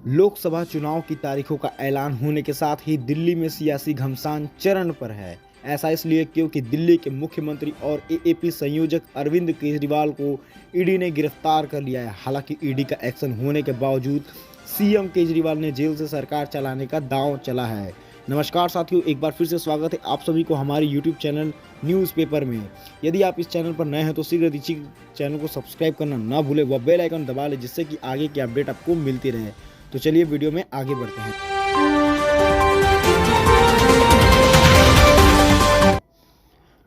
लोकसभा चुनाव की तारीखों का ऐलान होने के साथ ही दिल्ली में सियासी घमासान चरम पर है। ऐसा इसलिए क्योंकि दिल्ली के मुख्यमंत्री और एएपी संयोजक अरविंद केजरीवाल को ईडी ने गिरफ्तार कर लिया है। हालांकि ईडी का एक्शन होने के बावजूद सीएम केजरीवाल ने जेल से सरकार चलाने का दांव चला है। नमस्कार साथियों, एक बार फिर से स्वागत है आप सभी को हमारे यूट्यूब चैनल न्यूज़पेपर में। यदि आप इस चैनल पर नए हैं तो शीघ्र दीजिए चैनल को सब्सक्राइब करना ना भूलें व बेल आइकन दबा लें, जिससे कि आगे की अपडेट आपको मिलती रहे। तो चलिए वीडियो में आगे बढ़ते हैं।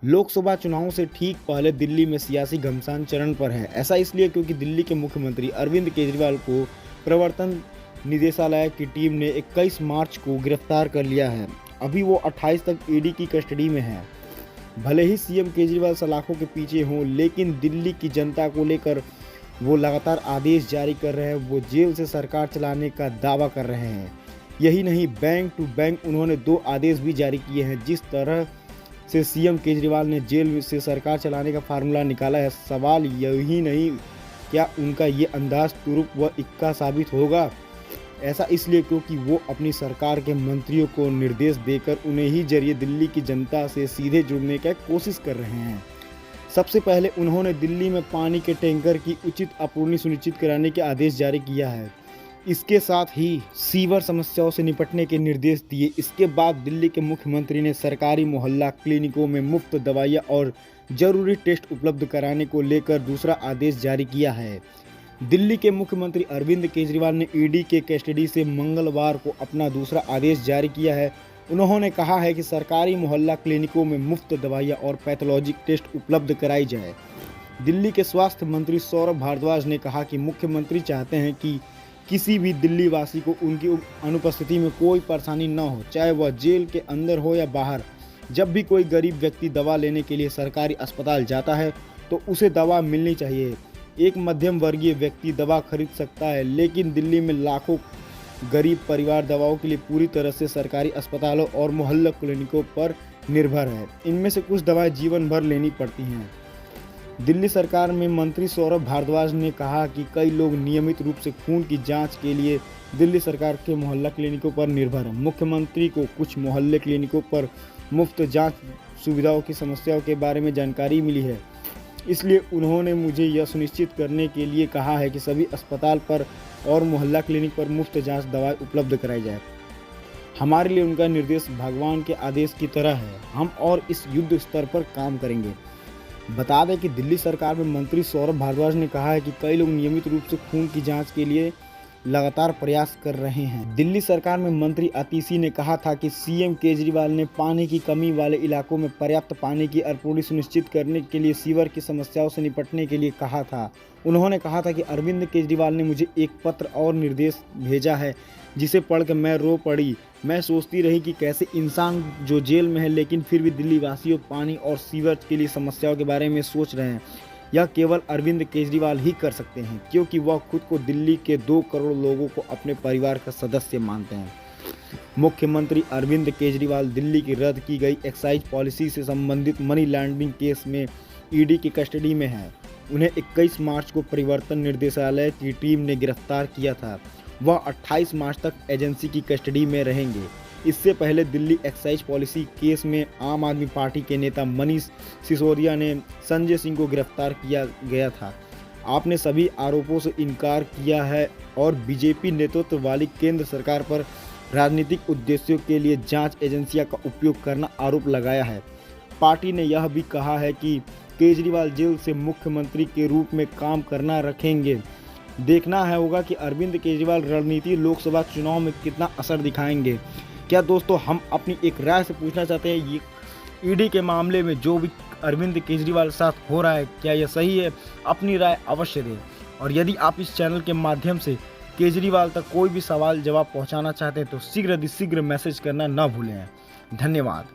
लोकसभा चुनाव से ठीक पहले दिल्ली में सियासी घमासान चरण पर है। ऐसा इसलिए क्योंकि दिल्ली के मुख्यमंत्री अरविंद केजरीवाल को प्रवर्तन निदेशालय की टीम ने 21 मार्च को गिरफ्तार कर लिया है। अभी वो 28 तक ईडी की कस्टडी में है। भले ही सीएम केजरीवाल सलाखों के पीछे हों, लेकिन दिल्ली की जनता को लेकर वो लगातार आदेश जारी कर रहे हैं। वो जेल से सरकार चलाने का दावा कर रहे हैं। यही नहीं, बैंक टू बैंक उन्होंने 2 आदेश भी जारी किए हैं। जिस तरह से सीएम केजरीवाल ने जेल से सरकार चलाने का फार्मूला निकाला है, सवाल यही नहीं क्या उनका ये अंदाज तुरुप व इक्का साबित होगा। ऐसा इसलिए क्योंकि वो अपनी सरकार के मंत्रियों को निर्देश देकर उन्हें ही जरिए दिल्ली की जनता से सीधे जुड़ने की कोशिश कर रहे हैं। सबसे पहले उन्होंने दिल्ली में पानी के टैंकर की उचित आपूर्ति सुनिश्चित कराने के आदेश जारी किया है। इसके साथ ही सीवर समस्याओं से निपटने के निर्देश दिए। इसके बाद दिल्ली के मुख्यमंत्री ने सरकारी मोहल्ला क्लिनिकों में मुफ्त दवाइयाँ और जरूरी टेस्ट उपलब्ध कराने को लेकर दूसरा आदेश जारी किया है। दिल्ली के मुख्यमंत्री अरविंद केजरीवाल ने ईडी के कस्टडी से मंगलवार को अपना दूसरा आदेश जारी किया है। उन्होंने कहा है कि सरकारी मोहल्ला क्लिनिकों में मुफ्त दवाइयाँ और पैथोलॉजी टेस्ट उपलब्ध कराई जाए। दिल्ली के स्वास्थ्य मंत्री सौरभ भारद्वाज ने कहा कि मुख्यमंत्री चाहते हैं कि किसी भी दिल्ली वासी को उनकी अनुपस्थिति में कोई परेशानी न हो, चाहे वह जेल के अंदर हो या बाहर। जब भी कोई गरीब व्यक्ति दवा लेने के लिए सरकारी अस्पताल जाता है तो उसे दवा मिलनी चाहिए। एक मध्यम वर्गीय व्यक्ति दवा खरीद सकता है, लेकिन दिल्ली में लाखों गरीब परिवार दवाओं के लिए पूरी तरह से सरकारी अस्पतालों और मोहल्ला क्लिनिकों पर निर्भर है। इनमें से कुछ दवाएं जीवन भर लेनी पड़ती हैं। दिल्ली सरकार में मंत्री सौरभ भारद्वाज ने कहा कि कई लोग नियमित रूप से खून की जांच के लिए दिल्ली सरकार के मोहल्ला क्लिनिकों पर निर्भर हैं। मुख्यमंत्री को कुछ मोहल्ले क्लिनिकों पर मुफ्त जांच सुविधाओं की समस्याओं के बारे में जानकारी मिली है, इसलिए उन्होंने मुझे यह सुनिश्चित करने के लिए कहा है कि सभी अस्पताल पर और मोहल्ला क्लिनिक पर मुफ्त जांच दवाएं उपलब्ध कराई जाए। हमारे लिए उनका निर्देश भगवान के आदेश की तरह है। हम और इस युद्ध स्तर पर काम करेंगे। बता दें कि दिल्ली सरकार में मंत्री सौरभ भारद्वाज ने कहा है कि कई लोग नियमित रूप से खून की जांच के लिए लगातार प्रयास कर रहे हैं। दिल्ली सरकार में मंत्री आतिशी ने कहा था कि सीएम केजरीवाल ने पानी की कमी वाले इलाकों में पर्याप्त पानी की आपूर्ति सुनिश्चित करने के लिए सीवर की समस्याओं से निपटने के लिए कहा था। उन्होंने कहा था कि अरविंद केजरीवाल ने मुझे एक पत्र और निर्देश भेजा है, जिसे पढ़कर मैं रो पड़ी। मैं सोचती रही कि कैसे इंसान जो जेल में है लेकिन फिर भी दिल्ली वासियों पानी और सीवर के लिए समस्याओं के बारे में सोच रहे हैं। यह केवल अरविंद केजरीवाल ही कर सकते हैं, क्योंकि वह खुद को दिल्ली के 2 करोड़ लोगों को अपने परिवार का सदस्य मानते हैं। मुख्यमंत्री अरविंद केजरीवाल दिल्ली की रद्द की गई एक्साइज पॉलिसी से संबंधित मनी लॉन्ड्रिंग केस में ईडी की कस्टडी में है। उन्हें 21 मार्च को प्रवर्तन निदेशालय की टीम ने गिरफ्तार किया था। वह 28 मार्च तक एजेंसी की कस्टडी में रहेंगे। इससे पहले दिल्ली एक्साइज पॉलिसी केस में आम आदमी पार्टी के नेता मनीष सिसोदिया ने संजय सिंह को गिरफ्तार किया गया था। आपने सभी आरोपों से इनकार किया है और बीजेपी नेतृत्व वाली केंद्र सरकार पर राजनीतिक उद्देश्यों के लिए जांच एजेंसियों का उपयोग करना आरोप लगाया है। पार्टी ने यह भी कहा है कि केजरीवाल जेल से मुख्यमंत्री के रूप में काम करना रखेंगे। देखना है होगा कि अरविंद केजरीवाल रणनीति लोकसभा चुनाव में कितना असर दिखाएंगे। क्या दोस्तों, हम अपनी एक राय से पूछना चाहते हैं, ये ईडी के मामले में जो भी अरविंद केजरीवाल साथ हो रहा है, क्या यह सही है? अपनी राय अवश्य दें। और यदि आप इस चैनल के माध्यम से केजरीवाल तक कोई भी सवाल जवाब पहुंचाना चाहते हैं तो शीघ्र मैसेज करना न भूलें। धन्यवाद।